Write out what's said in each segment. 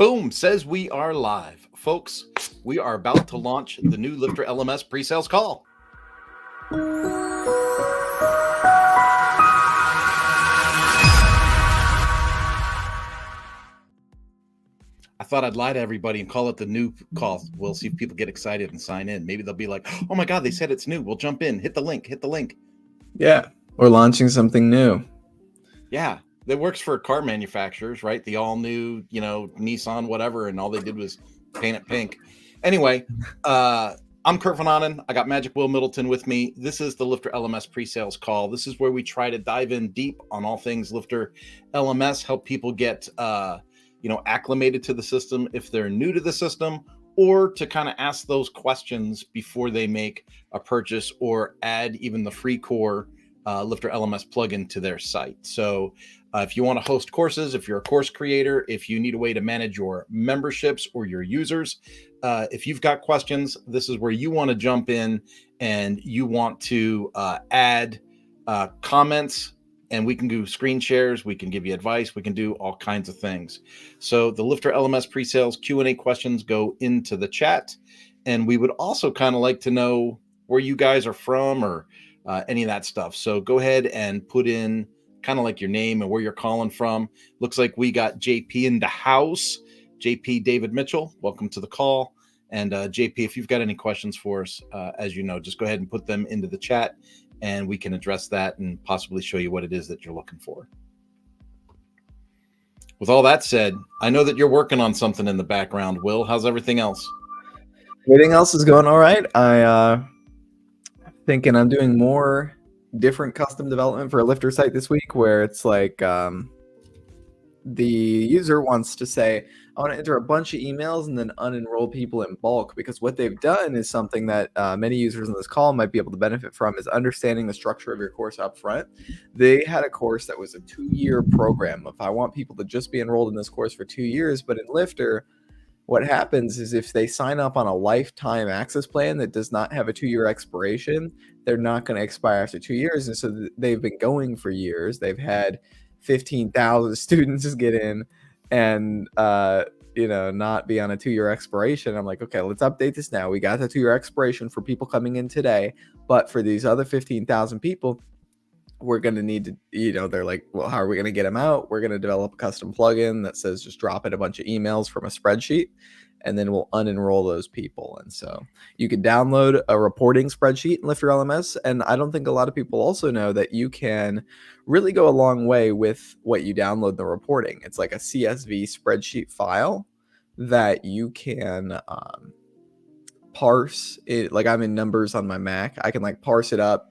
Boom, says we are live. Folks, we are about to launch the new LifterLMS pre-sales call. I thought I'd lie to everybody and call it the new call. We'll see if people get excited and sign in. Maybe they'll be like, oh my God, they said it's new. We'll jump in. Hit the link. Yeah, we're launching something new. Yeah, that works for car manufacturers, right? The all new, Nissan, whatever, and all they did was paint it pink. Anyway, I'm Kurt Van Anen. I got Magic Will Middleton with me. This is the LifterLMS pre-sales call. This is where we try to dive in deep on all things LifterLMS, help people get acclimated to the system if they're new to the system, or to kind of ask those questions before they make a purchase or add even the free core LifterLMS plugin to their site. So if you want to host courses, if you're a course creator, if you need a way to manage your memberships or your users, if you've got questions, this is where you want to jump in and you want to add comments, and we can do screen shares. We can give you advice. We can do all kinds of things. So the LifterLMS pre-sales Q&A questions go into the chat. And we would also kind of like to know where you guys are from or any of that stuff. So go ahead and put in kind of like your name and where you're calling from. Looks like we got JP in the house. JP David Mitchell, welcome to the call. And JP, if you've got any questions for us, as you know, just go ahead and put them into the chat and we can address that and possibly show you what it is that you're looking for. With all that said, I know that you're working on something in the background. Will, how's everything else? Everything else is going all right. Thinking I'm doing more different custom development for a Lifter site this week, where it's like the user wants to say, I want to enter a bunch of emails and then unenroll people in bulk, because what they've done is something that many users on this call might be able to benefit from, is understanding the structure of your course up front. They had a course that was a 2-year program. If I want people to just be enrolled in this course for 2 years, but in Lifter, what happens is if they sign up on a lifetime access plan that does not have a 2-year expiration, they're not going to expire after 2 years. And so they've been going for years. They've had 15,000 students get in and, not be on a 2-year expiration. I'm like, okay, let's update this now. We got the 2-year expiration for people coming in today. But for these other 15,000 people, we're going to need to, they're like, well, how are we going to get them out? We're going to develop a custom plugin that says just drop in a bunch of emails from a spreadsheet, and then we'll unenroll those people. And so you can download a reporting spreadsheet in LifterLMS. And I don't think a lot of people also know that you can really go a long way with what you download in the reporting. It's like a CSV spreadsheet file that you can parse it. Like I'm in Numbers on my Mac. I can parse it up,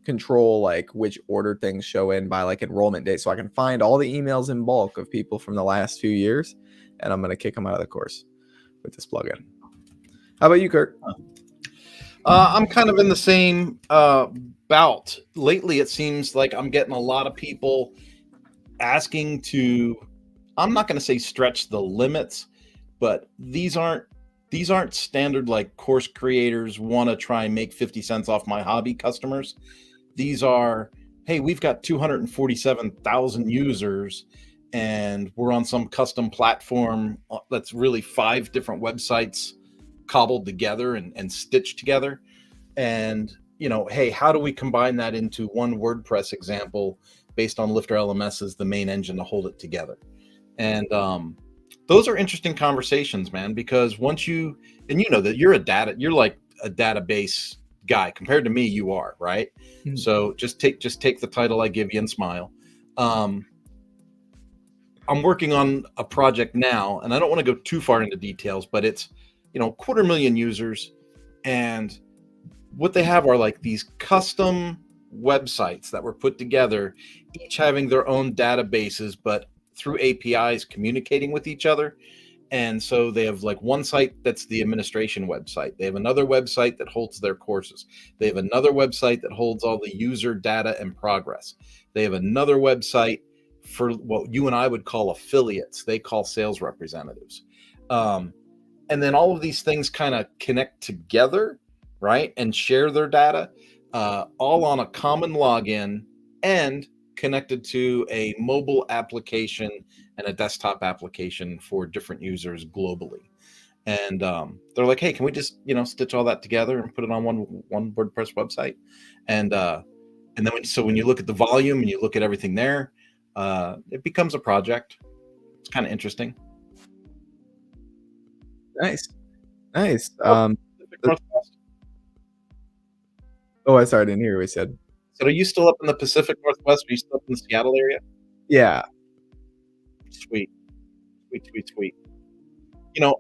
control which order things show in by enrollment date, so I can find all the emails in bulk of people from the last 2 years, and I'm going to kick them out of the course with this plugin. How about you, Kurt? I'm kind of in the same bout. Lately, it seems like I'm getting a lot of people asking to, I'm not going to say stretch the limits, but these aren't standard course creators want to try and make 50 cents off my hobby customers. These are, hey, we've got 247,000 users and we're on some custom platform that's really 5 different websites cobbled together and stitched together. And, hey, how do we combine that into one WordPress example based on LifterLMS as the main engine to hold it together? And those are interesting conversations, man, because once you know that you're like a database guy compared to me, you are, right? Mm-hmm. So just take the title I give you and smile. I'm working on a project now, and I don't want to go too far into details, but it's, 250,000 users, and what they have are these custom websites that were put together, each having their own databases, but through APIs communicating with each other. And so they have one site that's the administration website. They have another website that holds their courses. They have another website that holds all the user data and progress. They have another website for what you and I would call affiliates. They call sales representatives. And then all of these things kind of connect together, right? And share their data, all on a common login. And connected to a mobile application and a desktop application for different users globally. And they're like, hey, can we just stitch all that together and put it on one WordPress website? And then when you look at the volume and you look at everything there, it becomes a project. It's kind of interesting. Nice. Pacific Northwest. Oh, I sorry, I didn't hear what you said. So are you still up in the Pacific Northwest? Are you still up in the Seattle area? Yeah. Sweet.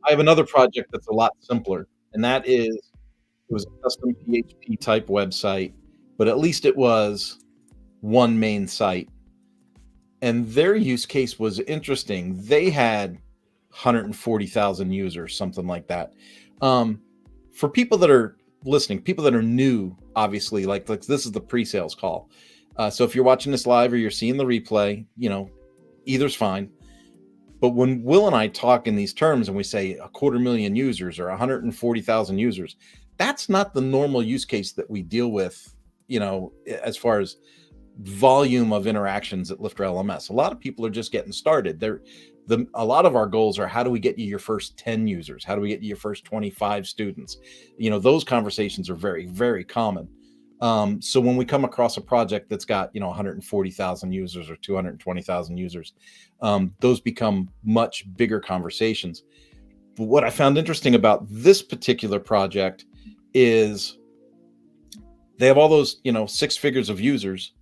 I have another project that's a lot simpler, and that is, it was a custom PHP type website, but at least it was one main site. And their use case was interesting. They had 140,000 users, something like that. For people that are listening, people that are new, obviously, like this is the pre-sales call. So if you're watching this live or you're seeing the replay, either's fine. But when Will and I talk in these terms and we say 250,000 users or 140,000 users, that's not the normal use case that we deal with, as far as volume of interactions at LifterLMS. A lot of people are just getting started. A lot of our goals are, how do we get you your first 10 users? How do we get you your first 25 students? Those conversations are very, very common. So when we come across a project that's got 140,000 users or 220,000 users, those become much bigger conversations. But what I found interesting about this particular project is they have all those 6 figures of users,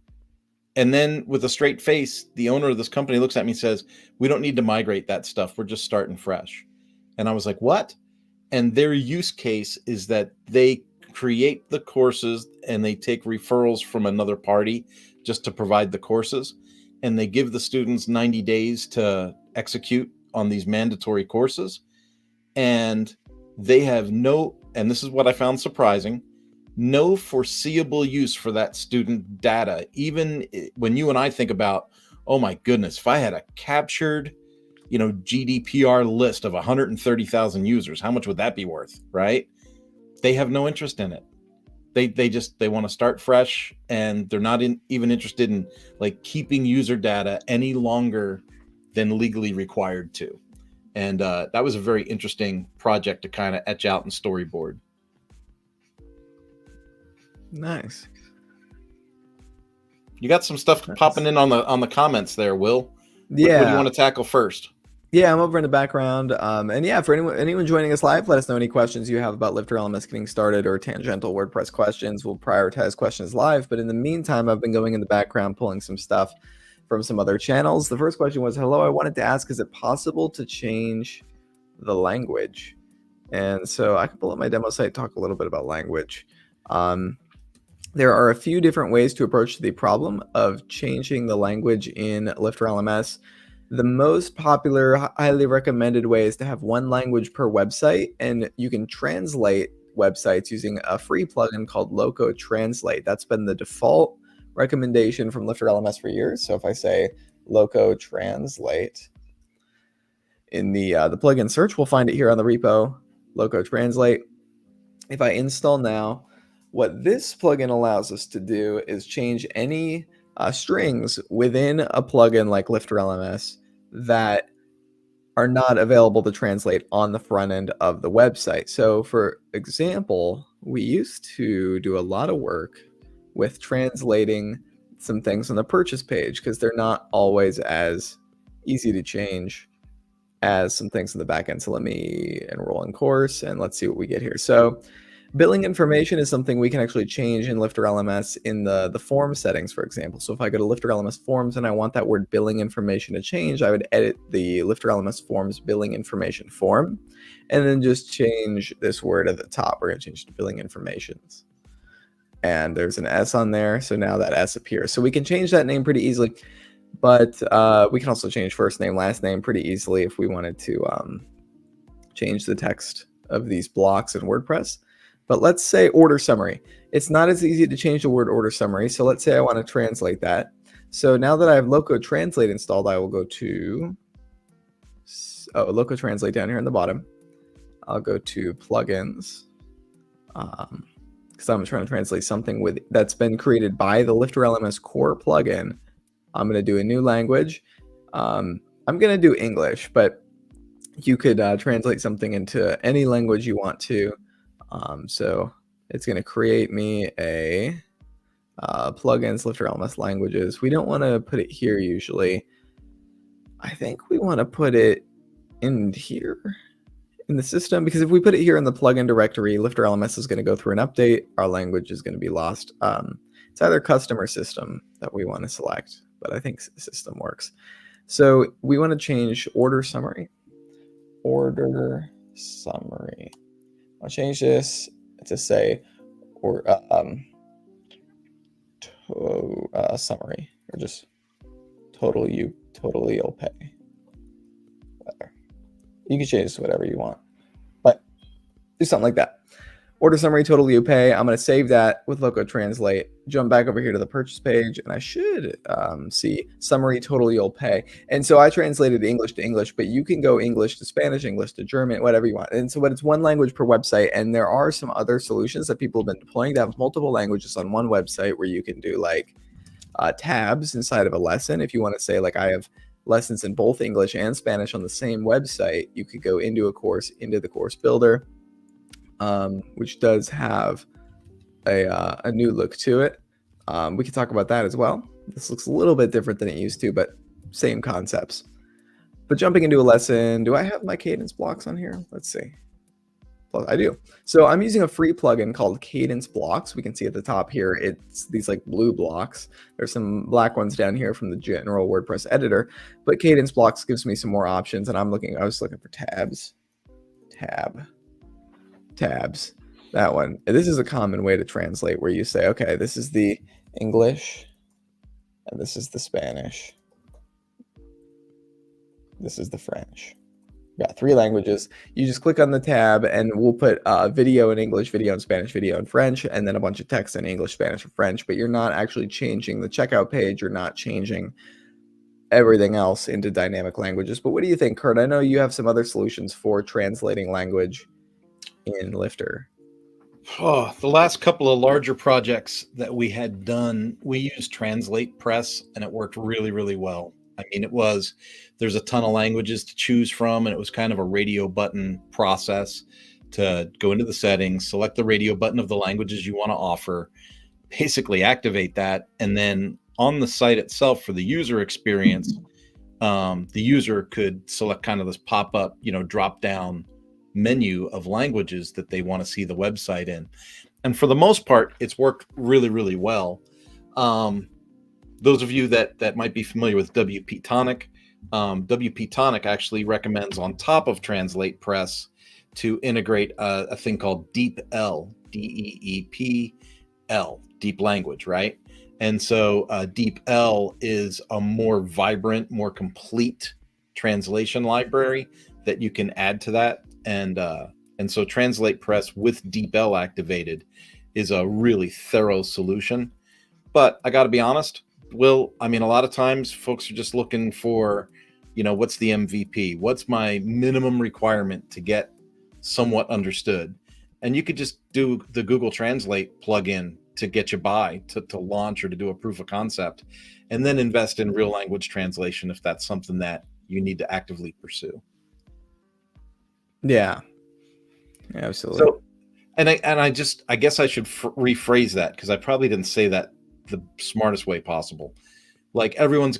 and then with a straight face, the owner of this company looks at me and says, we don't need to migrate that stuff, we're just starting fresh. And I was like, what? And their use case is that they create the courses and they take referrals from another party just to provide the courses, and they give the students 90 days to execute on these mandatory courses. And they have and this is what I found surprising, no foreseeable use for that student data. Even when you and I think about, oh my goodness, if I had a captured GDPR list of 130,000 users, how much would that be worth, right? They have no interest in it. They want to start fresh, and they're not even interested in keeping user data any longer than legally required to. And that was a very interesting project to kind of etch out and storyboard. Nice. You got some stuff popping in on the comments there, Will. Yeah. What do you want to tackle first? Yeah, I'm over in the background. And yeah, for anyone joining us live, let us know any questions you have about LifterLMS getting started or tangential WordPress questions. We'll prioritize questions live. But in the meantime, I've been going in the background, pulling some stuff from some other channels. The first question was, hello, I wanted to ask, is it possible to change the language? And so I can pull up my demo site, talk a little bit about language. There are a few different ways to approach the problem of changing the language in LifterLMS. The most popular, highly recommended way is to have one language per website, and you can translate websites using a free plugin called Loco Translate. That's been the default recommendation from LifterLMS for years. So if I say Loco Translate in the plugin search, we'll find it here on the repo, Loco Translate. If I install now, what this plugin allows us to do is change any strings within a plugin like LifterLMS that are not available to translate on the front end of the website. So for example, we used to do a lot of work with translating some things on the purchase page because they're not always as easy to change as some things in the back end. So let me enroll in course and let's see what we get here. So billing information is something we can actually change in LifterLMS in the form settings, for example. So if I go to LifterLMS forms and I want that word billing information to change, I would edit the LifterLMS forms billing information form and then just change this word at the top. We're going to change it to billing informations. And there's an S on there. So now that S appears. So we can change that name pretty easily. But we can also change first name, last name pretty easily if we wanted to change the text of these blocks in WordPress. But let's say order summary. It's not as easy to change the word order summary. So let's say I want to translate that. So now that I have Loco Translate installed, I will go to Loco Translate down here in the bottom. I'll go to plugins because I'm trying to translate something that's been created by the LifterLMS core plugin I'm going to do a new language. I'm going to do English, but you could translate something into any language you want to. So it's going to create me a plugins, LifterLMS languages. We don't want to put it here usually. I think we want to put it in here in the system, because if we put it here in the plugin directory, LifterLMS is going to go through an update. Our language is going to be lost. It's either custom or system that we want to select, but I think system works. So we want to change order summary. Order summary. I'll change this to say summary, or just totally you'll pay. Whatever. You can change this to whatever you want, but do something like that. Order summary, totally you pay. I'm going to save that with Loco Translate, jump back over here to the purchase page, and I should see summary, total you'll pay. And so I translated English to English, but you can go English to Spanish, English to German, whatever you want. And so, but it's one language per website. And there are some other solutions that people have been deploying that have multiple languages on one website, where you can do like tabs inside of a lesson. If you want to say, like, I have lessons in both English and Spanish on the same website, you could go into a course, into the course builder, which does have a new look to it. We can talk about that as well. This looks a little bit different than it used to, but same concepts. But jumping into a lesson, do I have my cadence blocks on here? Let's see. Well, I do. So I'm using a free plugin called Cadence Blocks. We can see at the top here, it's these like blue blocks. There's some black ones down here from the general WordPress editor, but Cadence Blocks gives me some more options. And I was looking for tabs, that one. This is a common way to translate, where you say, okay, this is the English and this is the Spanish. This is the French. Got 3 languages. You just click on the tab and we'll put video in English, video in Spanish, video in French, and then a bunch of text in English, Spanish, or French, but you're not actually changing the checkout page. You're not changing everything else into dynamic languages. But what do you think, Kurt? I know you have some other solutions for translating language in Lifter. Oh, the last couple of larger projects that we had done, we used Translate Press, and it worked really, really well. I mean, there's a ton of languages to choose from, and it was kind of a radio button process to go into the settings, select the radio button of the languages you want to offer, basically activate that, and then on the site itself for the user experience, the user could select kind of this pop-up, drop-down menu of languages that they want to see the website in. And for the most part, it's worked really, really well. Those of you that might be familiar with WP Tonic, WP Tonic actually recommends, on top of Translate Press, to integrate a thing called DeepL, DEEPL, deep language, right? And so DeepL is a more vibrant, more complete translation library that you can add to that. And so Translate Press with DeepL activated is a really thorough solution. But I got to be honest, a lot of times folks are just looking for, what's the MVP? What's my minimum requirement to get somewhat understood? And you could just do the Google Translate plugin to get you by, to launch or to do a proof of concept, and then invest in real language translation if that's something that you need to actively pursue. Yeah, absolutely. So, and I guess I should rephrase that, because I probably didn't say that the smartest way possible. Like, everyone's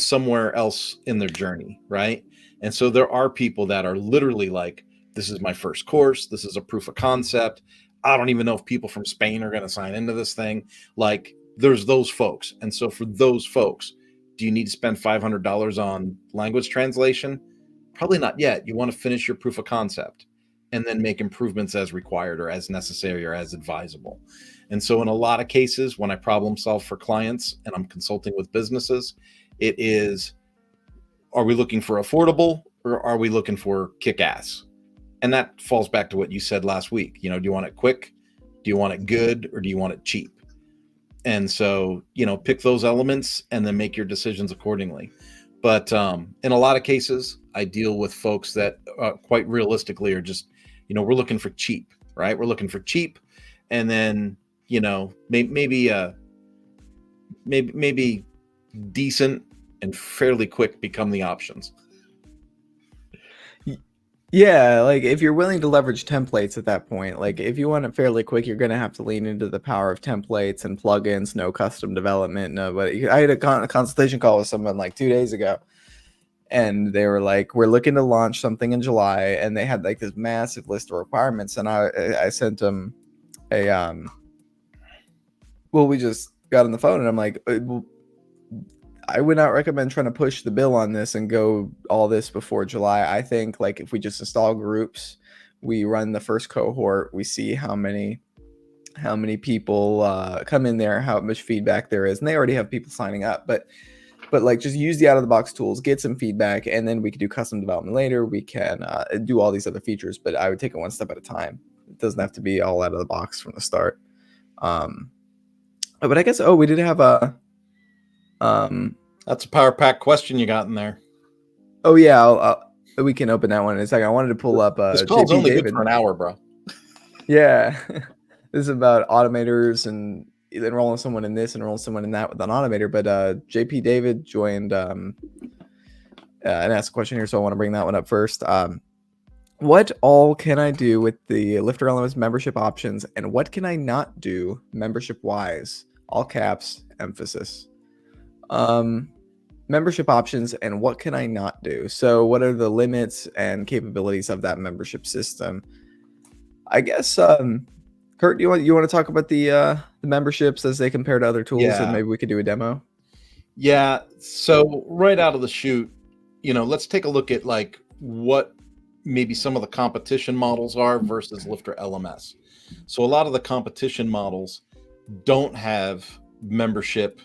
somewhere else in their journey, right? And so there are people that are literally like, this is my first course, this is a proof of concept, I don't even know if people from Spain are going to sign into this thing. Like, there's those folks. And so for those folks, do you need to spend $500 on language translation? Probably not yet. You want to finish your proof of concept and then make improvements as required or as necessary or as advisable. And so in a lot of cases, when I problem solve for clients and I'm consulting with businesses, it is, are we looking for affordable or are we looking for kick-ass? And that falls back to what you said last week. Do you want it quick? Do you want it good? Or do you want it cheap? And so, pick those elements and then make your decisions accordingly. But in a lot of cases, I deal with folks that quite realistically are just, we're looking for cheap, right? We're looking for cheap. And then, maybe decent and fairly quick become the options. Yeah, like if you're willing to leverage templates at that point, like if you want it fairly quick, you're going to have to lean into the power of templates and plugins, no custom development. No, but I had a consultation call with someone like 2 days ago, and they were like, "We're looking to launch something in July," and they had like this massive list of requirements, and I sent them a well, we just got on the phone, and I'm like, well, I would not recommend trying to push the bill on this and go all this before July. I think like if we just install groups, we run the first cohort, we see how many people come in there, how much feedback there is, and they already have people signing up. But like just use the out of the box tools, get some feedback, and then we can do custom development later. We can do all these other features, but I would take it one step at a time. It doesn't have to be all out of the box from the start. But I guess we did have a that's a power pack question you got in there. Oh yeah, we can open that one in a second. I wanted to pull up this call's JP only David. good for an hour, bro. Yeah. This is about automators and enrolling someone in this, enrolling someone in that with an automator. But JP David joined and asked a question here, so I want to bring that one up first. What all can I do with the LifterLMS membership options, and what can I not do membership-wise? All caps, emphasis. Membership options, and what can I not do? So what are the limits and capabilities of that membership system? I guess Kurt, do you want to talk about the memberships as they compare to other tools, and maybe we could do a demo? Yeah, so right out of the chute, let's take a look at like what maybe some of the competition models are versus LifterLMS. So a lot of the competition models don't have membership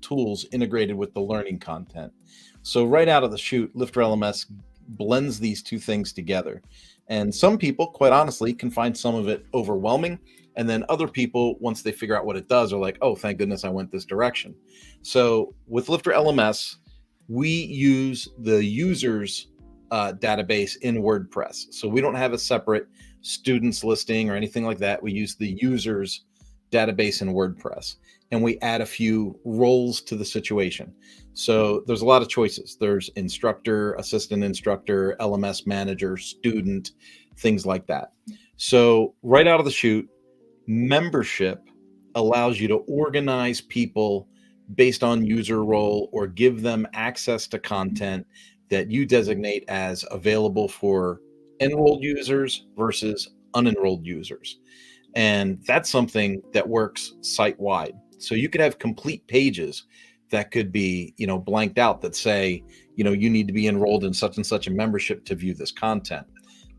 tools integrated with the learning content. So right out of the chute, LifterLMS blends these two things together. And some people, quite honestly, can find some of it overwhelming. And then other people, once they figure out what it does, are like, oh, thank goodness I went this direction. So with LifterLMS, we use the users database in WordPress. So we don't have a separate students listing or anything like that. We use the users database in WordPress, and we add a few roles to the situation. So there's a lot of choices. There's instructor, assistant instructor, LMS manager, student, things like that. So right out of the chute, membership allows you to organize people based on user role or give them access to content that you designate as available for enrolled users versus unenrolled users. And that's something that works site-wide. So you could have complete pages that could be, blanked out that say, you need to be enrolled in such and such a membership to view this content.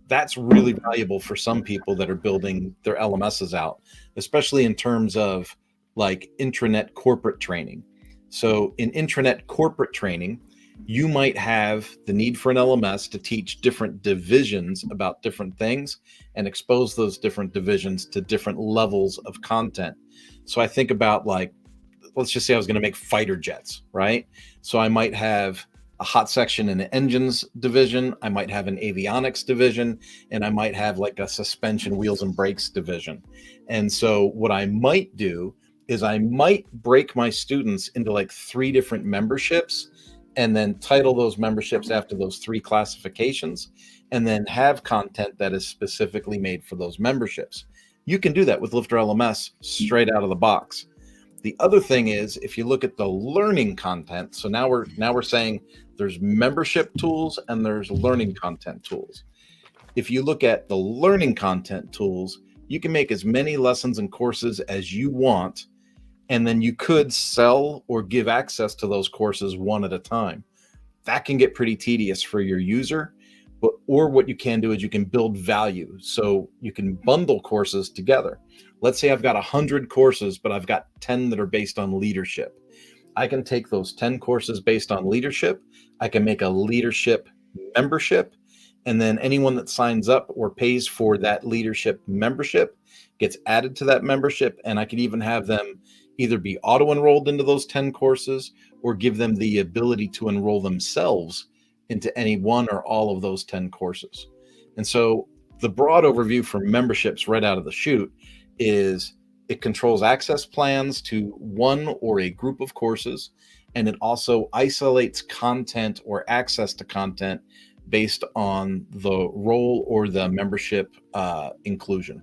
That's really valuable for some people that are building their LMSs out, especially in terms of like intranet corporate training. So in intranet corporate training, you might have the need for an LMS to teach different divisions about different things and expose those different divisions to different levels of content. So I think about like, let's just say I was going to make fighter jets, right? So I might have a hot section in the engines division. I might have an avionics division, and I might have like a suspension, wheels and brakes division. And so what I might do is I might break my students into like 3 different memberships and then title those memberships after those 3 classifications, and then have content that is specifically made for those memberships. You can do that with LifterLMS straight out of the box. The other thing is, if you look at the learning content, so now we're saying there's membership tools and there's learning content tools. If you look at the learning content tools, you can make as many lessons and courses as you want, and then you could sell or give access to those courses one at a time. That can get pretty tedious for your user, or what you can do is you can build value. So you can bundle courses together. Let's say I've got 100 courses, but I've got 10 that are based on leadership. I can take those 10 courses based on leadership. I can make a leadership membership, and then anyone that signs up or pays for that leadership membership gets added to that membership. And I could even have them either be auto-enrolled into those 10 courses or give them the ability to enroll themselves into any one or all of those 10 courses. And so the broad overview for memberships right out of the chute is it controls access plans to one or a group of courses. and it also isolates content or access to content based on the role or the membership inclusion.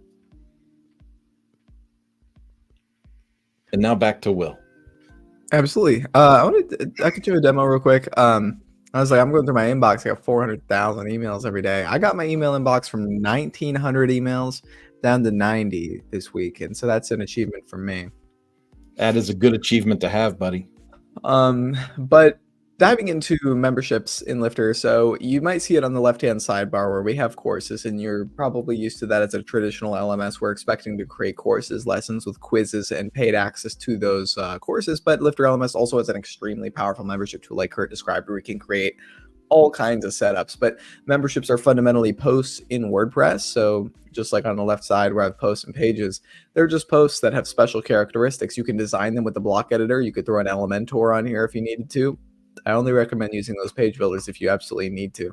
And now back to Will. Absolutely. I could do a demo real quick. I was like, I'm going through my inbox. I got 400,000 emails every day. I got my email inbox from 1,900 emails down to 90 this week, and so that's an achievement for me. That is a good achievement to have, buddy. But diving into memberships in Lifter, so you might see it on the left-hand sidebar where we have courses, and you're probably used to that as a traditional LMS. We're expecting to create courses, lessons with quizzes, and paid access to those courses. But Lifter LMS also has an extremely powerful membership tool, like Kurt described, where we can create all kinds of setups. But memberships are fundamentally posts in WordPress. So just like on the left side where I have posts and pages, they're just posts that have special characteristics. You can design them with the block editor. You could throw an Elementor on here if you needed to. I only recommend using those page builders if you absolutely need to.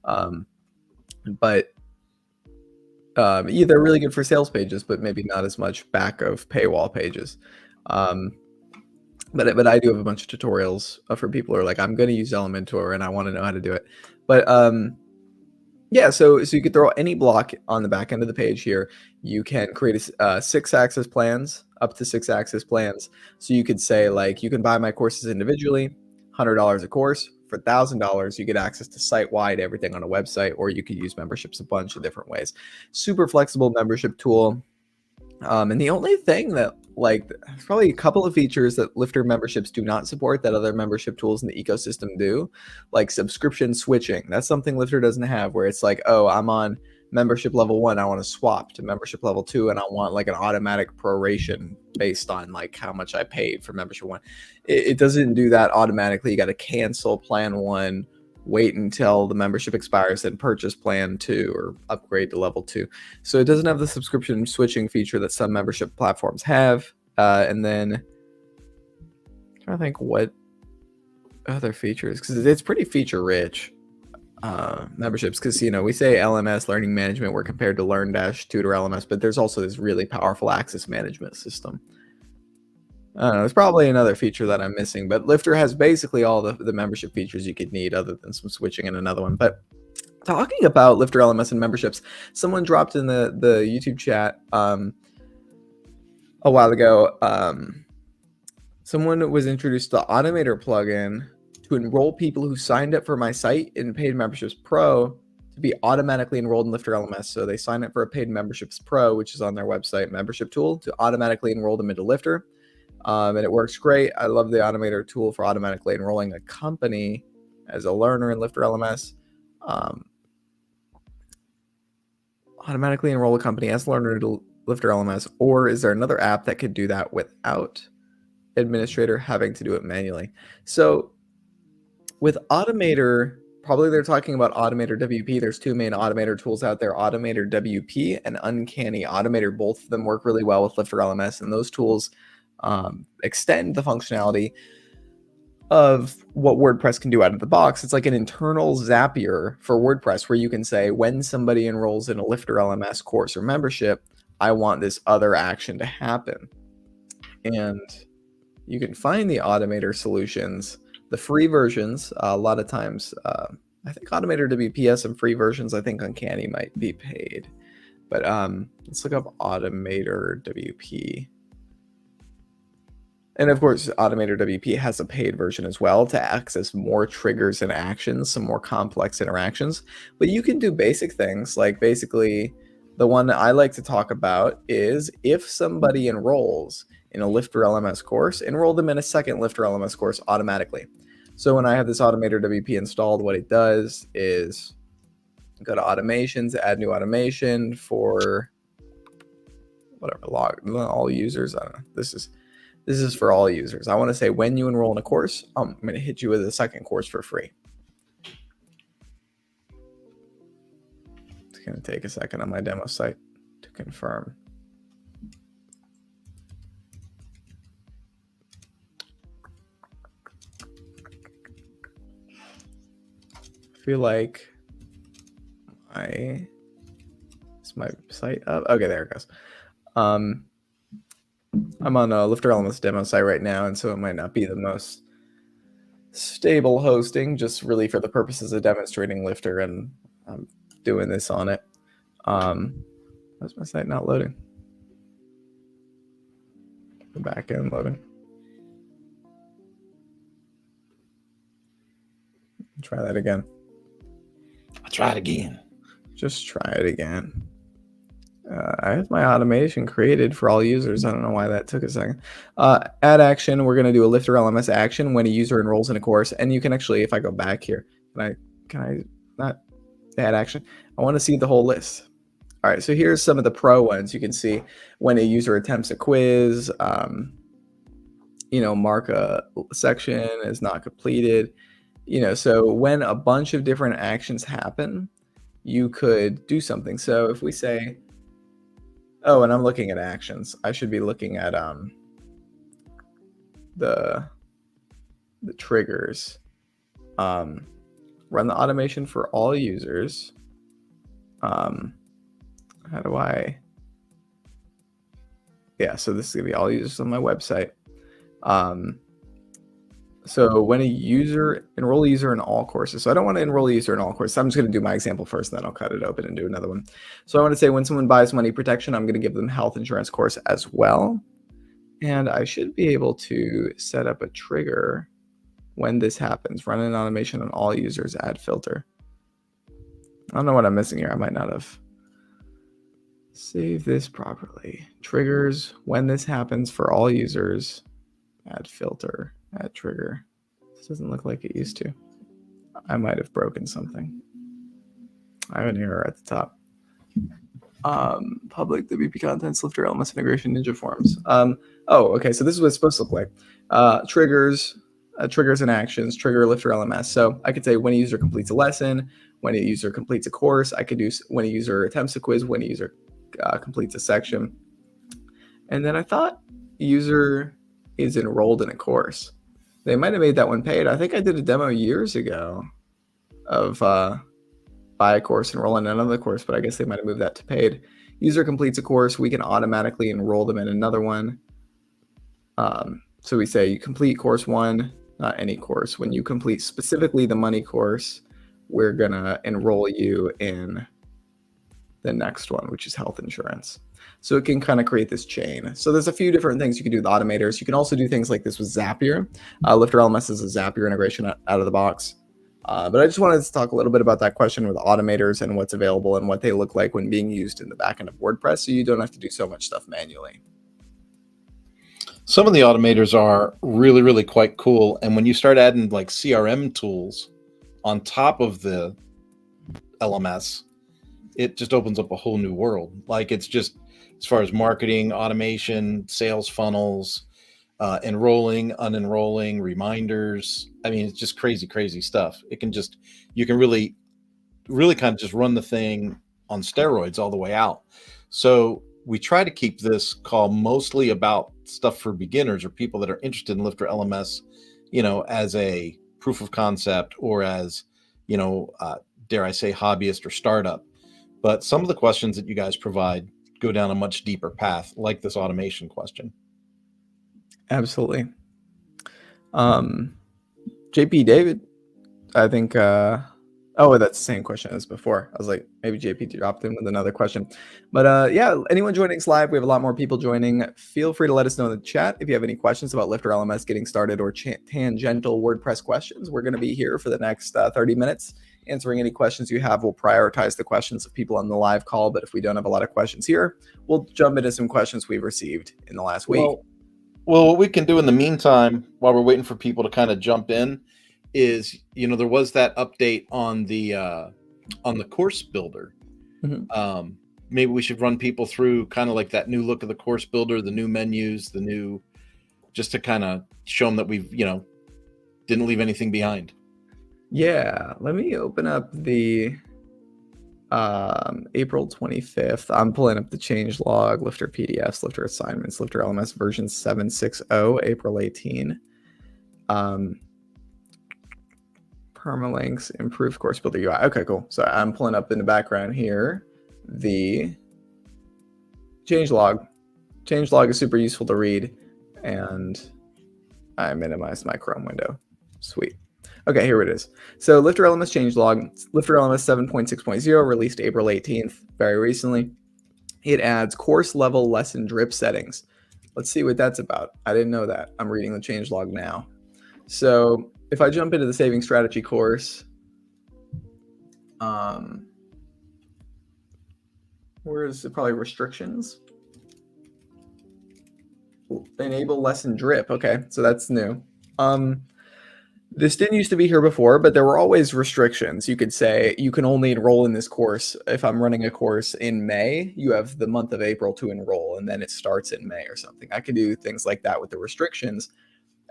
But yeah, they're really good for sales pages, but maybe not as much back of paywall pages. But I do have a bunch of tutorials for people who are like, I'm going to use Elementor and I want to know how to do it. But yeah, so you could throw any block on the back end of the page here. You can create 6-axis plans, up to 6-axis plans. So you could say, like, you can buy my courses individually, $100 a course. For $1,000, you get access to site-wide everything on a website, or you could use memberships a bunch of different ways. Super flexible membership tool. And the only thing that, like, there's probably a couple of features that Lifter memberships do not support that other membership tools in the ecosystem do, like subscription switching. That's something Lifter doesn't have, where it's like, oh, I'm on membership level 1, I want to swap to membership level 2, and I want like an automatic proration based on like how much I paid for membership 1. It doesn't do that automatically. You got to cancel plan 1, wait until the membership expires, then purchase plan 2 or upgrade to level 2. So it doesn't have the subscription switching feature that some membership platforms have. And then I'm trying to think what other features, because it's pretty feature rich, memberships, because we say LMS, learning management, we're compared to Learn-Tutor LMS, but there's also this really powerful access management system. I don't know, there's probably another feature that I'm missing, but Lifter has basically all the membership features you could need, other than some switching and another one. But talking about Lifter LMS and memberships, someone dropped in the YouTube chat a while ago. Someone was introduced to the Automator plugin to enroll people who signed up for my site in Paid Memberships Pro to be automatically enrolled in Lifter LMS. So they sign up for a Paid Memberships Pro, which is on their website membership tool, to automatically enroll them into Lifter. And it works great. I love the Automator tool for automatically enrolling a company as a learner in Lifter LMS. Automatically enroll a company as a learner to Lifter LMS, or is there another app that could do that without administrator having to do it manually? So with Automator, probably they're talking about Automator WP. There's two main Automator tools out there, Automator WP and Uncanny Automator. Both of them work really well with Lifter LMS, and those tools extend the functionality of what WordPress can do out of the box. It's like an internal Zapier for WordPress, where you can say, when somebody enrolls in a Lifter LMS course or membership, I want this other action to happen. And you can find the Automator solutions, the free versions. A lot of times, I think Automator WP has some free versions. I think Uncanny might be paid. But let's look up Automator WP. And of course, Automator WP has a paid version as well to access more triggers and actions, some more complex interactions. But you can do basic things, like basically the one I like to talk about is, if somebody enrolls in a Lifter LMS course, enroll them in a second Lifter LMS course automatically. So when I have this Automator WP installed, what it does is go to automations, add new automation for whatever, all users. I don't know. This is for all users. I want to say, when you enroll in a course, I'm going to hit you with a second course for free. It's going to take a second on my demo site to confirm. I feel like is my site up? Okay, there it goes. I'm on a Lifter LMS demo site right now, and so it might not be the most stable hosting, just really for the purposes of demonstrating Lifter, and I'm doing this on it. Why's my site not loading? The back end loading. Try that again. I'll try it again. Just try it again. I have my automation created for all users. I don't know why that took a second. Add action. We're going to do a LifterLMS action when a user enrolls in a course. And you can actually, if I go back here, can I not add action? I want to see the whole list. All right, so here's some of the pro ones. You can see when a user attempts a quiz, mark a section as not completed. So when a bunch of different actions happen, you could do something. So if we say, oh, and I'm looking at actions, I should be looking at the triggers. Run the automation for all users. How do I? Yeah, so this is gonna be all users on my website. So when enroll a user in all courses. So I don't want to enroll a user in all courses. I'm just going to do my example first, and then I'll cut it open and do another one. So I want to say when someone buys money protection, I'm going to give them health insurance course as well. And I should be able to set up a trigger when this happens. Run an automation on all users, add filter. I don't know what I'm missing here. I might not have saved this properly. Triggers when this happens for all users, add filter. Add trigger. This doesn't look like it used to. I might have broken something. I have an error at the top. Public WP contents, LifterLMS integration, Ninja forms. Okay. So this is what it's supposed to look like. Triggers and actions. Trigger LifterLMS. So I could say when a user completes a lesson, when a user completes a course. I could do when a user attempts a quiz, when a user completes a section. And then I thought user is enrolled in a course. They might have made that one paid. I think I did a demo years ago of buy a course, enroll in another course, but I guess they might have moved that to paid. User completes a course, we can automatically enroll them in another one. So we say you complete course 1, not any course. When you complete specifically the money course, we're gonna enroll you in the next one, which is health insurance. So it can kind of create this chain. So there's a few different things you can do with automators. You can also do things like this with Zapier. LifterLMS is a Zapier integration out of the box. But I just wanted to talk a little bit about that question with automators and what's available and what they look like when being used in the backend of WordPress, so you don't have to do so much stuff manually. Some of the automators are really, really quite cool. And when you start adding like CRM tools on top of the LMS, it just opens up a whole new world. Like it's just, as far as marketing, automation, sales funnels, enrolling, unenrolling, reminders. I mean, it's just crazy, crazy stuff. You can really kind of just run the thing on steroids all the way out. So we try to keep this call mostly about stuff for beginners or people that are interested in LifterLMS, as a proof of concept or as, dare I say, hobbyist or startup. But some of the questions that you guys provide go down a much deeper path, like this automation question. Absolutely. JP David, I think, that's the same question as before. I was like, maybe JP dropped in with another question. But yeah, anyone joining us live, we have a lot more people joining. Feel free to let us know in the chat if you have any questions about LifterLMS getting started or tangential WordPress questions. We're going to be here for the next 30 minutes. Answering any questions you have. We'll prioritize the questions of people on the live call, but if we don't have a lot of questions here, we'll jump into some questions we've received in the last week. Well, what we can do in the meantime, while we're waiting for people to kind of jump in, is, there was that update on the course builder. Mm-hmm. Maybe we should run people through kind of like that new look of the course builder, the new menus, just to kind of show them that we've, didn't leave anything behind. Yeah, let me open up the April 25th. I'm pulling up the change log, Lifter PDFs, Lifter assignments, LifterLMS version 7.6.0, April 18. Permalinks, improved course builder UI. Okay, cool. So I'm pulling up in the background here the change log. Change log is super useful to read, and I minimized my Chrome window. Sweet. Okay, here it is. So LifterLMS changelog, LifterLMS 7.6.0, released April 18th, very recently. It adds course level lesson drip settings. Let's see what that's about. I didn't know that. I'm reading the changelog now. So if I jump into the saving strategy course, where is it? Probably restrictions. Enable lesson drip. Okay, so that's new. This didn't used to be here before, but there were always restrictions. You could say you can only enroll in this course. If I'm running a course in May, you have the month of April to enroll, and then it starts in May or something. I could do things like that with the restrictions,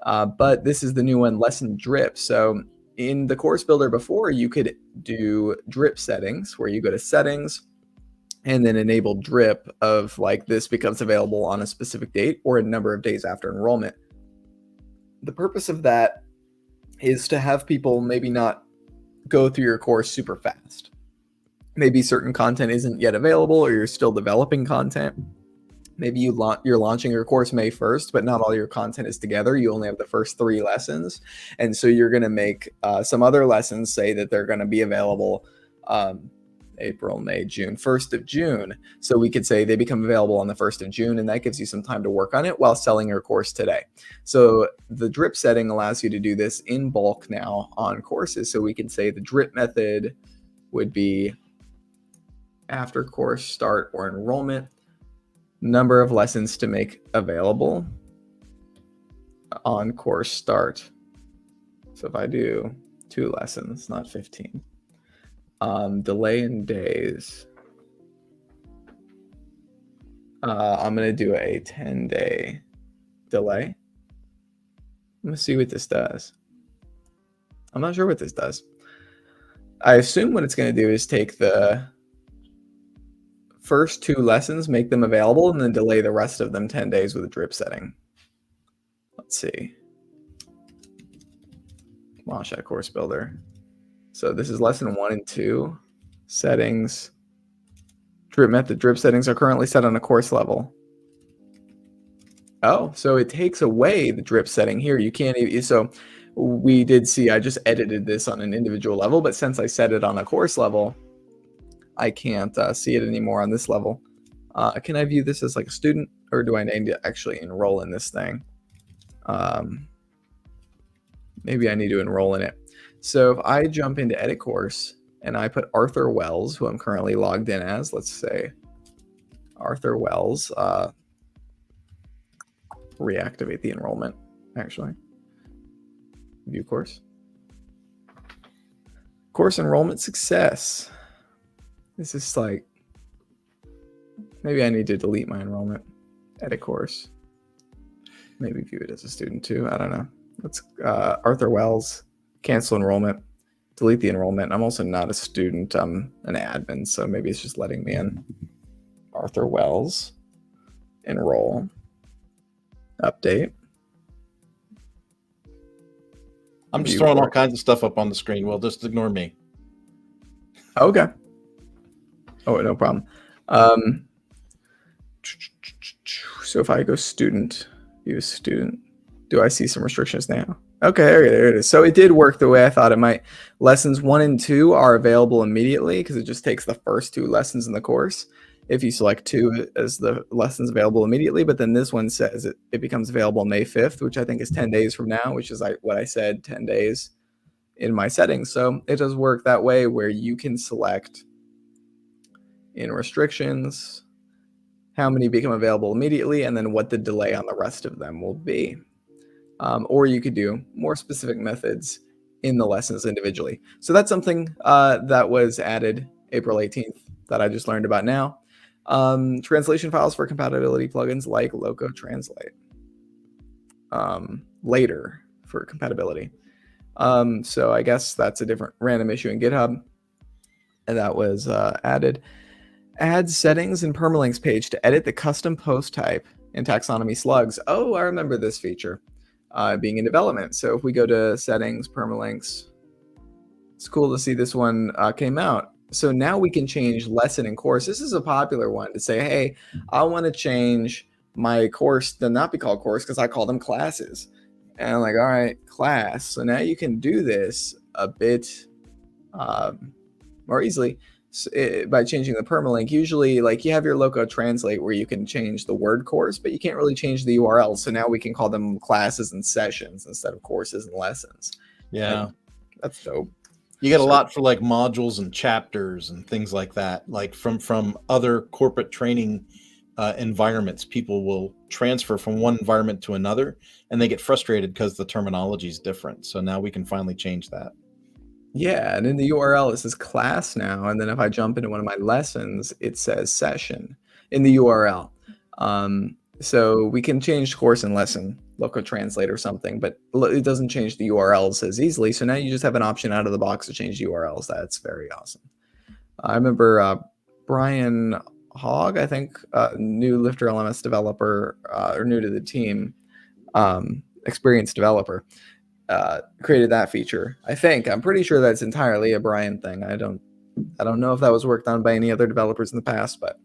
but this is the new one, lesson drip. So in the course builder before, you could do drip settings, where you go to settings and then enable drip of like this becomes available on a specific date or a number of days after enrollment. The purpose of that is to have people maybe not go through your course super fast. Maybe certain content isn't yet available, or you're still developing content. Maybe you're launching your course May 1st, but not all your content is together. You only have the first 3 lessons. And so you're going to make some other lessons say that they're going to be available April, May, June, 1st of June. So we could say they become available on the 1st of June, and that gives you some time to work on it while selling your course today. So the drip setting allows you to do this in bulk now on courses. So we can say the drip method would be after course start or enrollment, number of lessons to make available on course start. So if I do 2 lessons, not 15. Delay in days. I'm going to do a 10-day delay. I'm going to see what this does. I'm not sure what this does. I assume what it's going to do is take the first 2 lessons, make them available, and then delay the rest of them 10 days with a drip setting. Let's see. Launch that course builder. So this is lesson 1 and 2. Settings. Drip method. Drip settings are currently set on a course level. Oh, so it takes away the drip setting here. You can't even, so we did see, I just edited this on an individual level, but since I set it on a course level, I can't see it anymore on this level. Can I view this as like a student, or do I need to actually enroll in this thing? Maybe I need to enroll in it. So if I jump into edit course and I put Arthur Wells, who I'm currently logged in as, let's say Arthur Wells, reactivate the enrollment, actually. View course. Course enrollment success. This is like, maybe I need to delete my enrollment. Edit course. Maybe view it as a student too. I don't know. Let's Arthur Wells, cancel enrollment, delete the enrollment. I'm also not a student. I'm an admin, so maybe it's just letting me in. Arthur Wells, enroll, update. I'm just throwing all kinds of stuff up on the screen. Well, just ignore me. Okay. Oh, no problem. So if I go student, view student, do I see some restrictions now? Okay, there it is. So it did work the way I thought it might. Lessons 1 and 2 are available immediately because it just takes the first 2 lessons in the course. If you select 2 as the lessons available immediately, but then this one says it becomes available May 5th, which I think is 10 days from now, which is like what I said, 10 days in my settings. So it does work that way where you can select in restrictions how many become available immediately and then what the delay on the rest of them will be. Or you could do more specific methods in the lessons individually. So that's something that was added April 18th that I just learned about now. Translation files for compatibility plugins like Loco Translate. Later for compatibility. So I guess that's a different random issue in GitHub. And that was added. Add settings in permalinks page to edit the custom post type in taxonomy slugs. Oh, I remember this feature being in development. So if we go to settings, permalinks, it's cool to see this one came out. So now we can change lesson and course. This is a popular one to say, hey, I want to change my course to not be called course because I call them classes. And I'm like, all right, class. So now you can do this a bit more easily by changing the permalink. Usually, like, you have your loco translate where you can change the word course, but you can't really change the URL. So now we can call them classes and sessions instead of courses and lessons. Yeah. And that's dope. You get a lot for like modules and chapters and things like that. Like from other corporate training environments, people will transfer from one environment to another, and they get frustrated because the terminology is different. So now we can finally change that. Yeah, and in the URL it says class now, and then if I jump into one of my lessons, it says session in the URL. So we can change course and lesson, local translate or something, but it doesn't change the URLs as easily. So now you just have an option out of the box to change URLs. That's very awesome. I remember Brian Hogg, I think, new LifterLMS developer or new to the team, experienced developer, created that feature. I'm pretty sure that's entirely a Brian thing. I don't know if that was worked on by any other developers in the past, but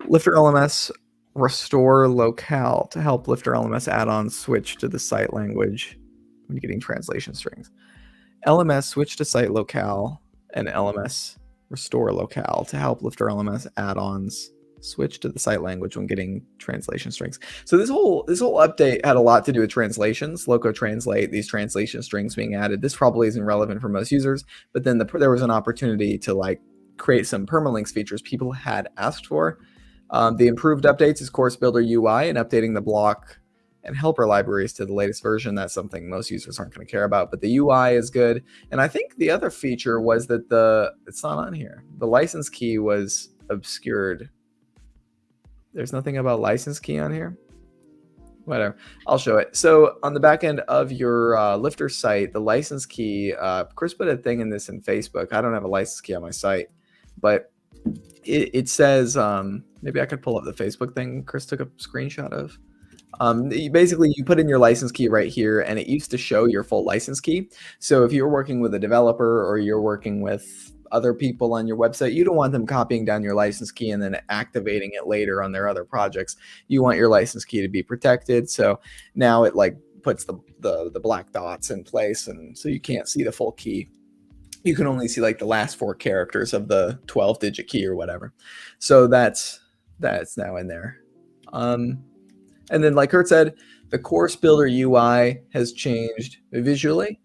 LifterLMS restore locale to help LifterLMS add-ons switch to the site language when getting translation strings. LMS switch to site locale and LMS restore locale to help LifterLMS add-ons switch to the site language when getting translation strings. So this whole update had a lot to do with translations, loco translate, these translation strings being added. This probably isn't relevant for most users, but then there was an opportunity to like create some permalinks features people had asked for. The improved updates is course builder UI and updating the block and helper libraries to the latest version. That's something most users aren't going to care about, but the UI is good. And I think the other feature was that it's not on here. The license key was obscured. There's nothing about license key on here. Whatever, I'll show it. So on the back end of your Lifter site, the license key, Chris put a thing in this in Facebook. I don't have a license key on my site, but it says, maybe I could pull up the Facebook thing Chris took a screenshot of. Basically, you put in your license key right here, and it used to show your full license key. So if you're working with a developer or you're working with other people on your website, you don't want them copying down your license key and then activating it later on their other projects. You want your license key to be protected. So now it like puts the black dots in place, and so you can't see the full key. You can only see like the last 4 characters of the 12-digit key or whatever. So that's now in there. And then, like Kurt said, the course builder UI has changed visually.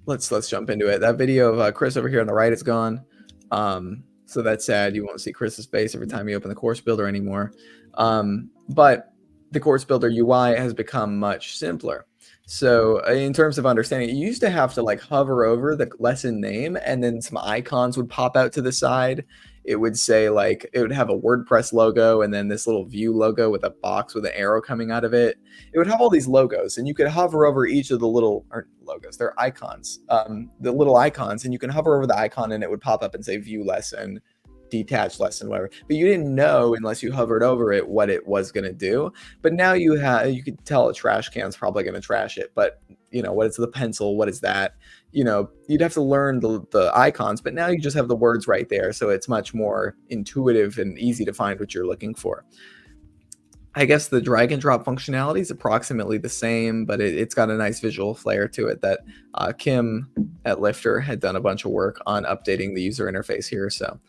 Let's jump into it. That video of Chris over here on the right is gone. So that's sad. You won't see Chris's face every time you open the course builder anymore. But the course builder UI has become much simpler. So in terms of understanding, you used to have to like hover over the lesson name, and then some icons would pop out to the side. It would say like, it would have a WordPress logo and then this little view logo with a box with an arrow coming out of it. It would have all these logos, and you could hover over each of the little, or logos, they're icons, the little icons, and you can hover over the icon and it would pop up and say view lesson, detached lesson, whatever. But you didn't know unless you hovered over it what it was going to do. But now you could tell a trash can's probably going to trash it. But you know, what is the pencil? What is that? You know, you'd have to learn the icons, but now you just have the words right there. So it's much more intuitive and easy to find what you're looking for. I guess the drag and drop functionality is approximately the same, but it's got a nice visual flair to it that Kim at Lifter had done a bunch of work on updating the user interface here. So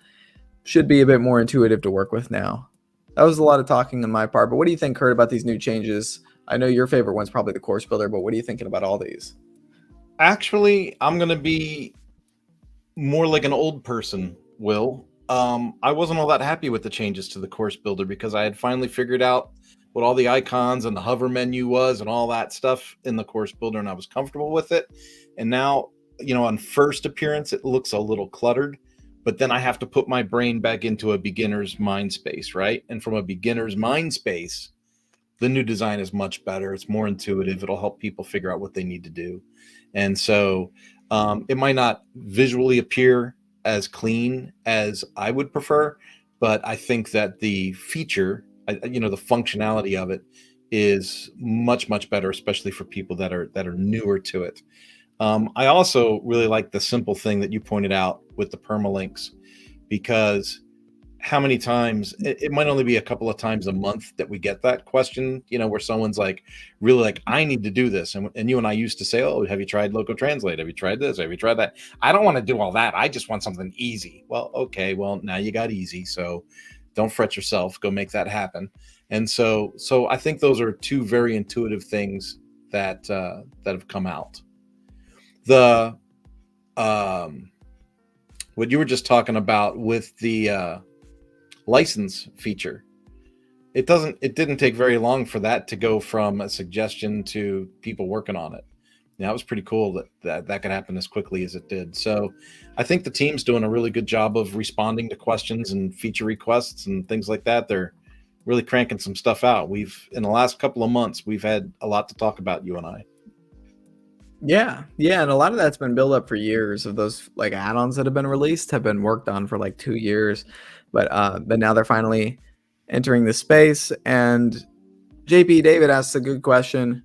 should be a bit more intuitive to work with now. That was a lot of talking on my part, but what do you think, Kurt, about these new changes? I know your favorite one's probably the course builder, but what are you thinking about all these? Actually, I'm going to be more like an old person, Will. I wasn't all that happy with the changes to the course builder because I had finally figured out what all the icons and the hover menu was and all that stuff in the course builder, and I was comfortable with it. And now, you know, on first appearance, it looks a little cluttered, but then I have to put my brain back into a beginner's mind space, right? And from a beginner's mind space, the new design is much better. It's more intuitive. It'll help people figure out what they need to do. And so it might not visually appear as clean as I would prefer, but I think that the feature, you know, the functionality of it is much, much better, especially for people that are newer to it. I also really like the simple thing that you pointed out with the permalinks, because how many times it might only be a couple of times a month that we get that question, where someone's like, really like, I need to do this. And you and I used to say, oh, have you tried Local Translate? Have you tried this? Have you tried that? I don't want to do all that. I just want something easy. Well, okay. Well, now you got easy. So don't fret yourself. Go make that happen. And so I think those are two very intuitive things that have come out. The what you were just talking about with the license feature, it didn't take very long for that to go from a suggestion to people working on it. That was pretty cool that could happen as quickly as it did. So I think the team's doing a really good job of responding to questions and feature requests and things like that. They're really cranking some stuff out. In the last couple of months, we've had a lot to talk about, you and I. Yeah, and a lot of that's been built up for years. Of those like add-ons that have been released have been worked on for like 2 years, but now they're finally entering the space. And JP David asks a good question: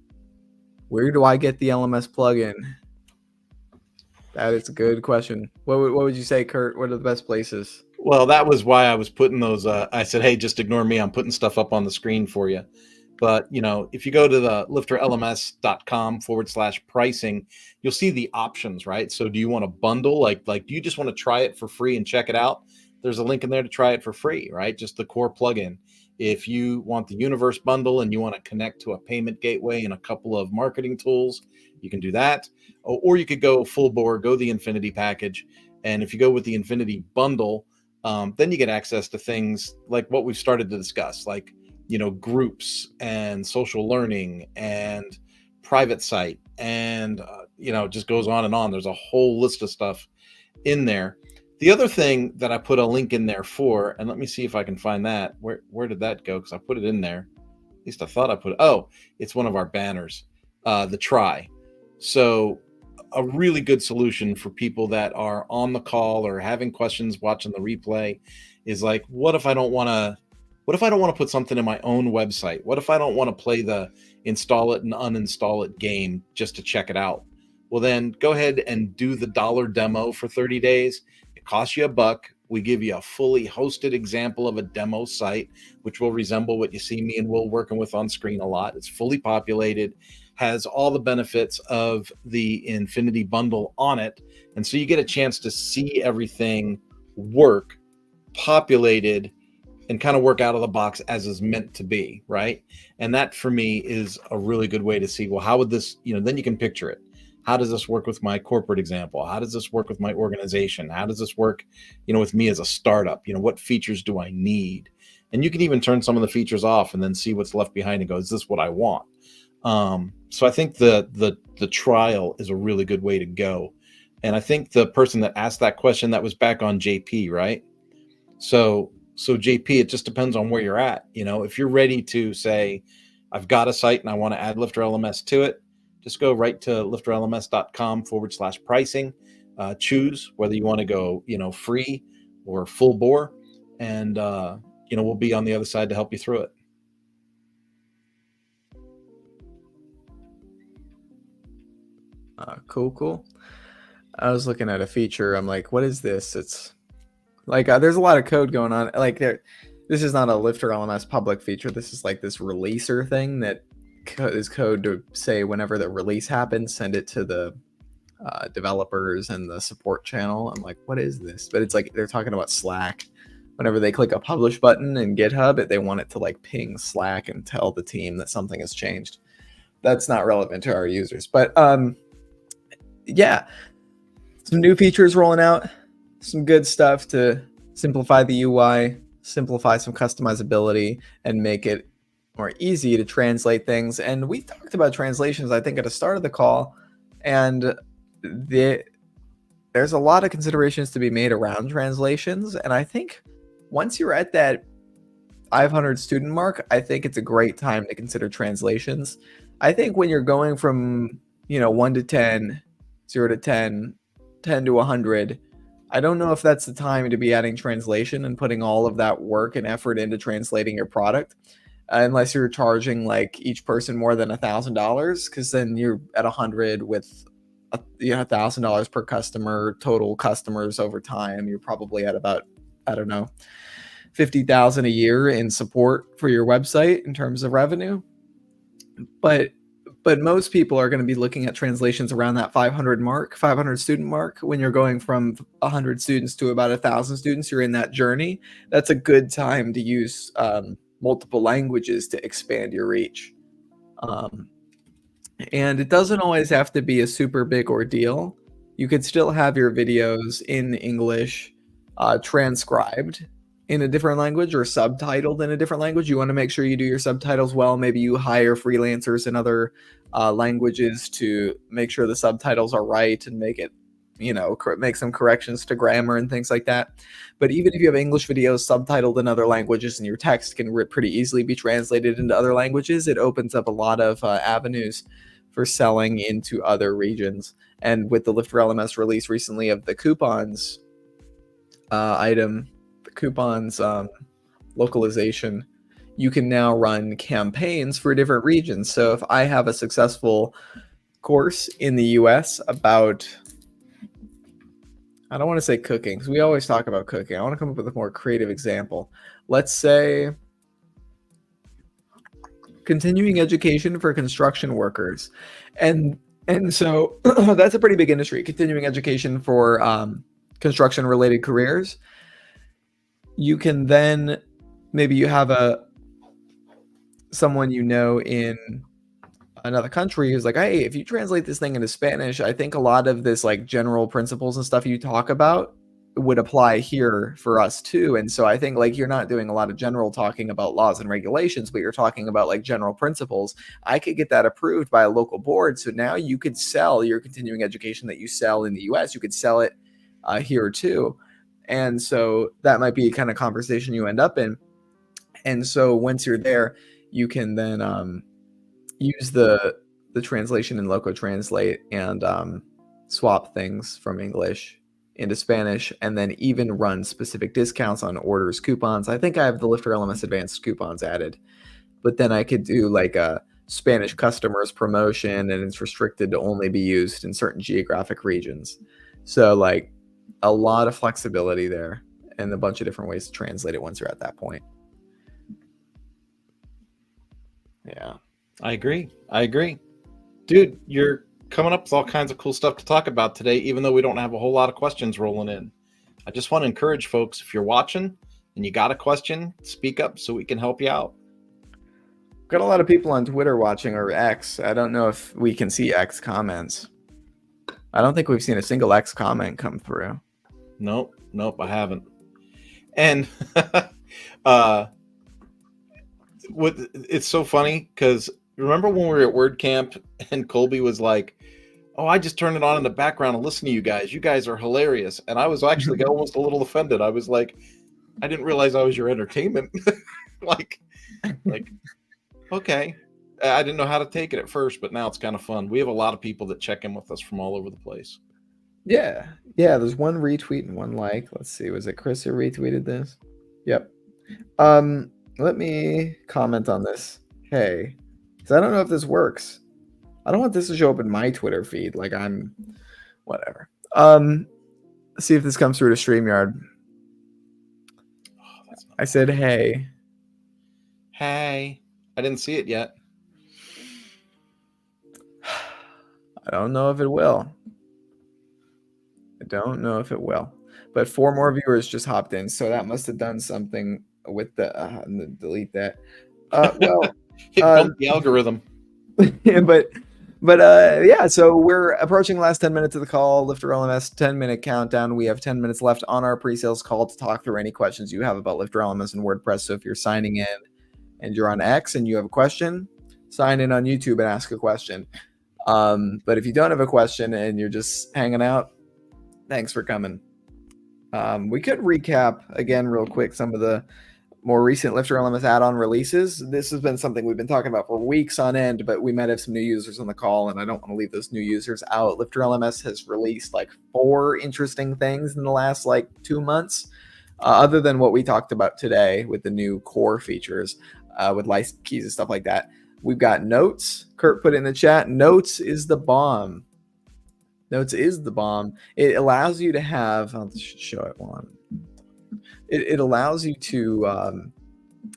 where do I get the LMS plugin? That is a good question. What would you say, Kurt? What are the best places? Well, that was why I was putting those. I said, hey, just ignore me. I'm putting stuff up on the screen for you. But, if you go to the LifterLMS.com/pricing, you'll see the options, right? So do you want to bundle? Like, do you just want to try it for free and check it out? There's a link in there to try it for free, right? Just the core plugin. If you want the Universe bundle and you want to connect to a payment gateway and a couple of marketing tools, you can do that. Or you could go full bore, go the Infinity package. And if you go with the Infinity bundle, then you get access to things like what we've started to discuss, like groups and social learning and private site, and just goes on and on. There's a whole list of stuff in there. The other thing that I put a link in there for, and let me see if I can find that. Where did that go? Because I put it in there. At least I thought I put it. Oh, it's one of our banners, the try. So a really good solution for people that are on the call or having questions watching the replay is like, what if I don't want to put something in my own website? What if I don't want to play the install it and uninstall it game just to check it out? Well, then go ahead and do the $1 demo for 30 days. It costs you $1. We give you a fully hosted example of a demo site, which will resemble what you see me and Will working with on screen a lot. It's fully populated, has all the benefits of the Infinity bundle on it. And so you get a chance to see everything work, populated, and kind of work out of the box as is meant to be, right? And that for me is a really good way to see, well, how would this, then you can picture it. How does this work with my corporate example? How does this work with my organization? How does this work, with me as a startup? What features do I need? And you can even turn some of the features off and then see what's left behind and go, is this what I want? So I think the trial is a really good way to go. And I think the person that asked that question, that was back on JP, right? So JP, it just depends on where you're at. If you're ready to say, I've got a site and I want to add LifterLMS to it, just go right to LifterLMS.com/pricing. Choose whether you want to go, free or full bore, and we'll be on the other side to help you through it. Cool. I was looking at a feature. I'm like, what is this? It's like there's a lot of code going on. Like this is not a LifterLMS public feature. This is like this releaser thing that is code to say whenever the release happens, send it to the developers and the support channel. I'm like, what is this? But it's like they're talking about Slack. Whenever they click a publish button in GitHub, they want it to like ping Slack and tell the team that something has changed. That's not relevant to our users. But yeah, some new features rolling out, some good stuff to simplify the UI, simplify some customizability, and make it more easy to translate things. And we talked about translations, I think, at the start of the call, and there's a lot of considerations to be made around translations. And I think once you're at that 500 student mark, I think it's a great time to consider translations. I think when you're going from 1 to 10, 0 to 10, 10 to 100, I don't know if that's the time to be adding translation and putting all of that work and effort into translating your product, unless you're charging like each person more than $1,000, because then you're at 100 with $1,000 per customer, total customers over time. You're probably at about, I don't know, $50,000 a year in support for your website in terms of revenue. But most people are going to be looking at translations around that 500 student mark. When you're going from 100 students to about 1,000 students, you're in that journey. That's a good time to use multiple languages to expand your reach. And it doesn't always have to be a super big ordeal. You could still have your videos in English transcribed in a different language or subtitled in a different language. You want to make sure you do your subtitles well. Maybe you hire freelancers in other languages to make sure the subtitles are right and make it, make some corrections to grammar and things like that. But even if you have English videos subtitled in other languages and your text can pretty easily be translated into other languages, it opens up a lot of avenues for selling into other regions. And with the LifterLMS release recently of the coupons coupons localization, you can now run campaigns for different regions. So if I have a successful course in the US about, I don't want to say cooking because we always talk about cooking. I want to come up with a more creative example. Let's say continuing education for construction workers. And so that's a pretty big industry, continuing education for construction related careers. You can then, maybe you have someone in another country who's like, hey, if you translate this thing into Spanish, I think a lot of this like general principles and stuff you talk about would apply here for us too. And so I think like you're not doing a lot of general talking about laws and regulations, but you're talking about like general principles. I could get that approved by a local board. So now you could sell your continuing education that you sell in the US, you could sell it here too. And so that might be a kind of conversation you end up in. And so once you're there, you can then use the translation in Loco Translate and swap things from English into Spanish, and then even run specific discounts on orders, coupons. I think I have the LifterLMS Advanced coupons added, but then I could do like a Spanish customers promotion, and it's restricted to only be used in certain geographic regions. So like a lot of flexibility there and a bunch of different ways to translate it once you're at that point. Yeah. I agree. Dude, you're coming up with all kinds of cool stuff to talk about today, even though we don't have a whole lot of questions rolling in. I just want to encourage folks, if you're watching and you got a question, speak up so we can help you out. Got a lot of people on Twitter watching, or X. I don't know if we can see X comments. I don't think we've seen a single X comment come through. Nope, I haven't. And it's so funny because remember when we were at WordCamp and Colby was like, oh, I just turned it on in the background and listen to you guys. You guys are hilarious. And I was actually almost a little offended. I was like, I didn't realize I was your entertainment. like, okay. I didn't know how to take it at first, but now it's kind of fun. We have a lot of people that check in with us from all over the place. Yeah. There's one retweet and one like. Let's see. Was it Chris who retweeted this? Yep. Let me comment on this. Hey, because I don't know if this works. I don't want this to show up in my Twitter feed. Like I'm, whatever. Let's see if this comes through to StreamYard. I said, hey. Hey. I didn't see it yet. I don't know if it will. But 4 more viewers just hopped in, so that must have done something with the delete that. Well, the algorithm. Yeah, so we're approaching the last 10 minutes of the call. LifterLMS 10-minute countdown. We have 10 minutes left on our pre-sales call to talk through any questions you have about LifterLMS and WordPress. So if you're signing in and you're on X and you have a question, sign in on YouTube and ask a question. But if you don't have a question and you're just hanging out, thanks for coming. We could recap again real quick some of the more recent LifterLMS add-on releases. This has been something we've been talking about for weeks on end, but we might have some new users on the call, and I don't want to leave those new users out. LifterLMS has released like 4 interesting things in the last 2 months, other than what we talked about today with the new core features with license keys and stuff like that. We've got Notes. Kurt put it in the chat. Notes is the bomb. It allows you to have, I'll show it one. it allows you to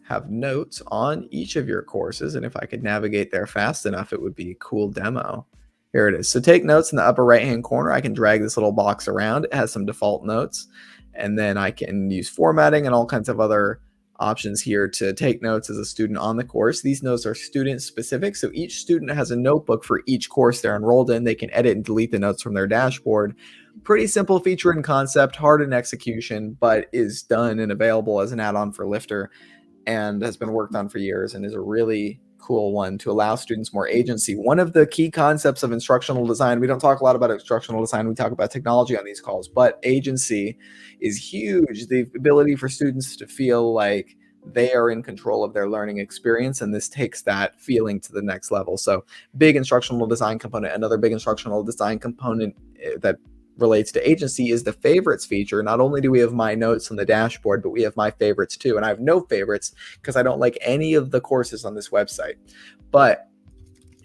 have notes on each of your courses. And if I could navigate there fast enough, it would be a cool demo. Here it is. So take notes in the upper right-hand corner. I can drag this little box around. It has some default notes. And then I can use formatting and all kinds of other options here to take notes as a student on the course. These notes are student specific. So each student has a notebook for each course they're enrolled in. They can edit and delete the notes from their dashboard. Pretty simple feature and concept, hard in execution, but is done and available as an add-on for Lifter and has been worked on for years and is a really cool one to allow students more agency. One of the key concepts of instructional design, we don't talk a lot about instructional design, we talk about technology on these calls, but agency is huge. The ability for students to feel like they are in control of their learning experience, and this takes that feeling to the next level. So big instructional design component. Another big instructional design component that relates to agency is the favorites feature. Not only do we have my notes on the dashboard, but we have my favorites too. And I have no favorites because I don't like any of the courses on this website. But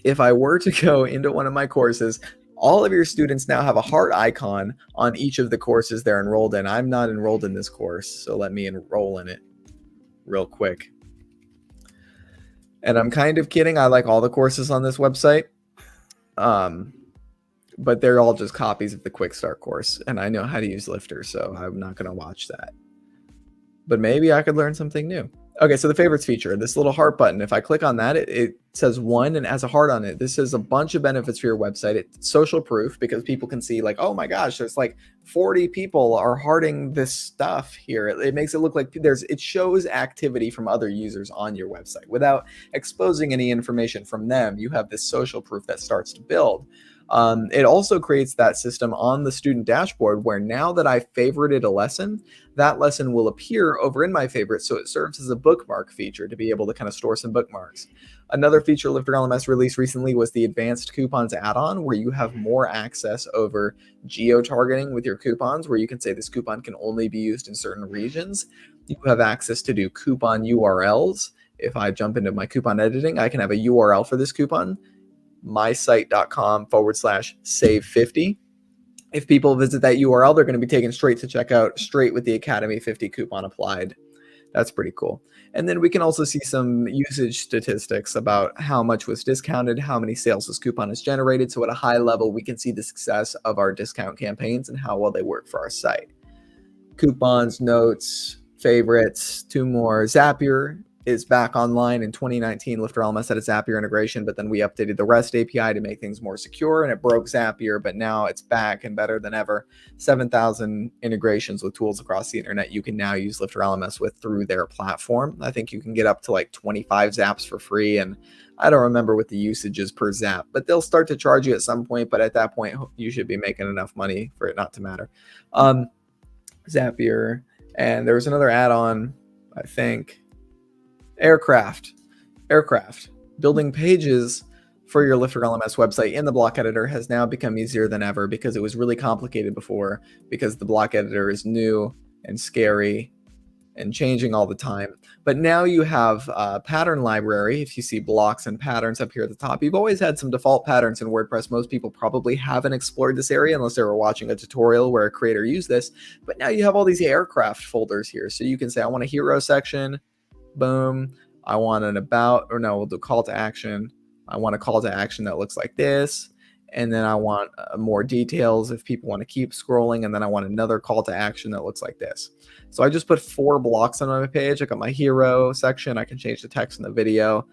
if I were to go into one of my courses, all of your students now have a heart icon on each of the courses they're enrolled in. I'm not enrolled in this course, so let me enroll in it real quick. And I'm kind of kidding. I like all the courses on this website. But they're all just copies of the Quick Start course. And I know how to use Lifter, so I'm not going to watch that. But maybe I could learn something new. Okay, so the favorites feature, this little heart button, if I click on that, it says 1 and has a heart on it. This is a bunch of benefits for your website. It's social proof because people can see like, oh my gosh, there's like 40 people are hearting this stuff here. It makes it look like it shows activity from other users on your website without exposing any information from them. You have this social proof that starts to build. It also creates that system on the student dashboard where now that I've favorited a lesson, that lesson will appear over in my favorites. So it serves as a bookmark feature to be able to kind of store some bookmarks. Another feature LifterLMS released recently was the advanced coupons add-on, where you have more access over geo-targeting with your coupons, where you can say this coupon can only be used in certain regions. You have access to do coupon URLs. If I jump into my coupon editing, I can have a URL for this coupon, mysite.com/save50. If people visit that URL, they're going to be taken straight to checkout, straight with the Academy 50 coupon applied. That's pretty cool. And then we can also see some usage statistics about how much was discounted, how many sales this coupon has generated. So at a high level, we can see the success of our discount campaigns and how well they work for our site. Coupons, notes, favorites, 2 more. Zapier is back online in 2019. LifterLMS had a Zapier integration, but then we updated the REST API to make things more secure, and it broke Zapier, but now it's back and better than ever. 7,000 integrations with tools across the internet you can now use LifterLMS with through their platform. I think you can get up to like 25 zaps for free, and I don't remember what the usage is per zap, but they'll start to charge you at some point, but at that point, you should be making enough money for it not to matter. Zapier, and there was another add-on, I think, Aircraft. Building pages for your LifterLMS website in the block editor has now become easier than ever because it was really complicated before because the block editor is new and scary and changing all the time. But now you have a pattern library. If you see blocks and patterns up here at the top, you've always had some default patterns in WordPress. Most people probably haven't explored this area unless they were watching a tutorial where a creator used this. But now you have all these aircraft folders here. So you can say, I want a hero section. Boom. I want an about, or no, we'll do call to action. I want a call to action that looks like this. And then I want more details if people want to keep scrolling. And then I want another call to action that looks like this. So I just put 4 blocks on my page. I got my hero section. I can change the text in the video.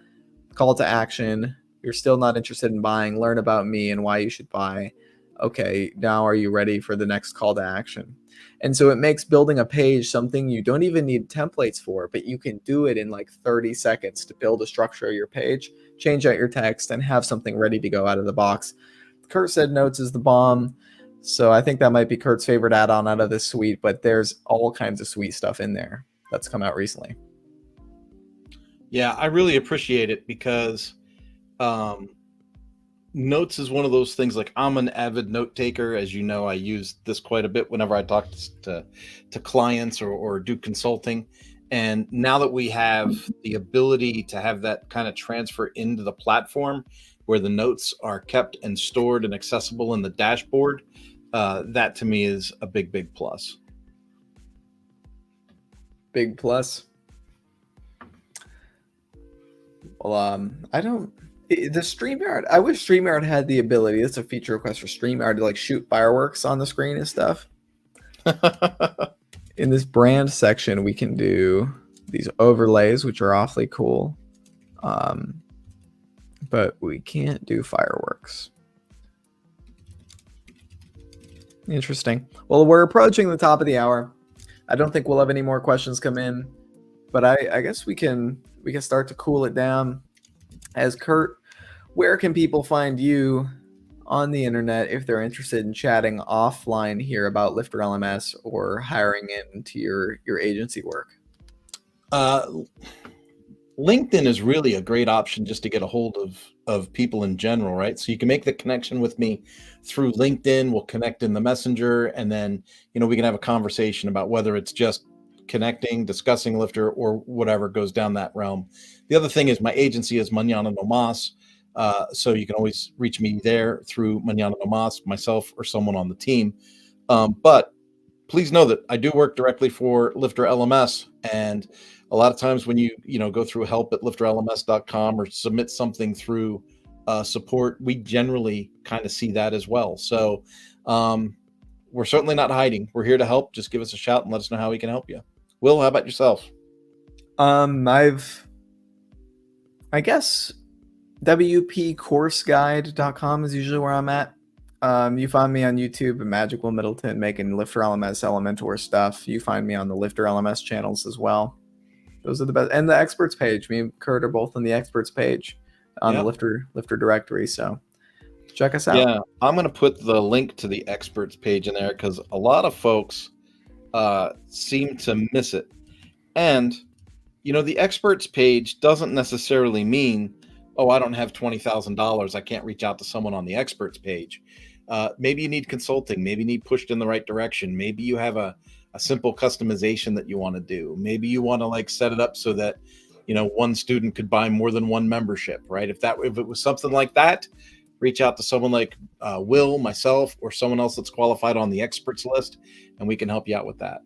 Call to action. You're still not interested in buying. Learn about me and why you should buy. Okay, now are you ready for the next call to action? And so it makes building a page something you don't even need templates for, but you can do it in like 30 seconds to build a structure of your page, change out your text, and have something ready to go out of the box. Kurt said notes is the bomb. So I think that might be Kurt's favorite add-on out of this suite, but there's all kinds of sweet stuff in there that's come out recently. Yeah, I really appreciate it because notes is one of those things. Like, I'm an avid note taker. As you know, I use this quite a bit whenever I talk to clients or do consulting. And now that we have the ability to have that kind of transfer into the platform where the notes are kept and stored and accessible in the dashboard, that to me is a big, big plus. big plus. Well, the StreamYard. I wish StreamYard had the ability. It's a feature request for StreamYard to like shoot fireworks on the screen and stuff. In this brand section, we can do these overlays, which are awfully cool. But we can't do fireworks. Interesting. Well, we're approaching the top of the hour. I don't think we'll have any more questions come in, but I guess we can start to cool it down. As Kurt, where can people find you on the internet if they're interested in chatting offline here about LifterLMS or hiring into your agency work? LinkedIn is really a great option just to get a hold of people in general, right? So you can make the connection with me through LinkedIn. We'll connect in the messenger, and then we can have a conversation about whether it's just connecting, discussing Lifter, or whatever goes down that realm. The other thing is my agency is Mañana No Mas, so you can always reach me there through Mañana No Mas, myself, or someone on the team. But please know that I do work directly for LifterLMS, and a lot of times when you go through help@lifterlms.com or submit something through support, we generally kind of see that as well. So we're certainly not hiding. We're here to help. Just give us a shout and let us know how we can help you. Will, how about yourself? I guess wpcourseguide.com is usually where I'm at. You find me on YouTube at Magic Will Middleton making LifterLMS Elementor stuff. You find me on the LifterLMS channels as well. Those are the best. And the experts page. Me and Kurt are both on the experts page on the Lifter directory. So check us out. Yeah, I'm going to put the link to the experts page in there because a lot of folks seem to miss it. And, the experts page doesn't necessarily mean, oh, I don't have $20,000. I can't reach out to someone on the experts page. Maybe you need consulting. Maybe you need pushed in the right direction. Maybe you have a simple customization that you want to do. Maybe you want to set it up so that, one student could buy more than one membership, right? If it was something like that, reach out to someone like Will, myself, or someone else that's qualified on the experts list, and we can help you out with that.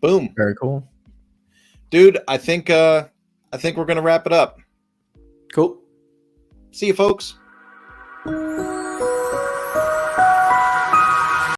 Boom. Very cool. Dude, I think we're going to wrap it up. Cool. See you, folks.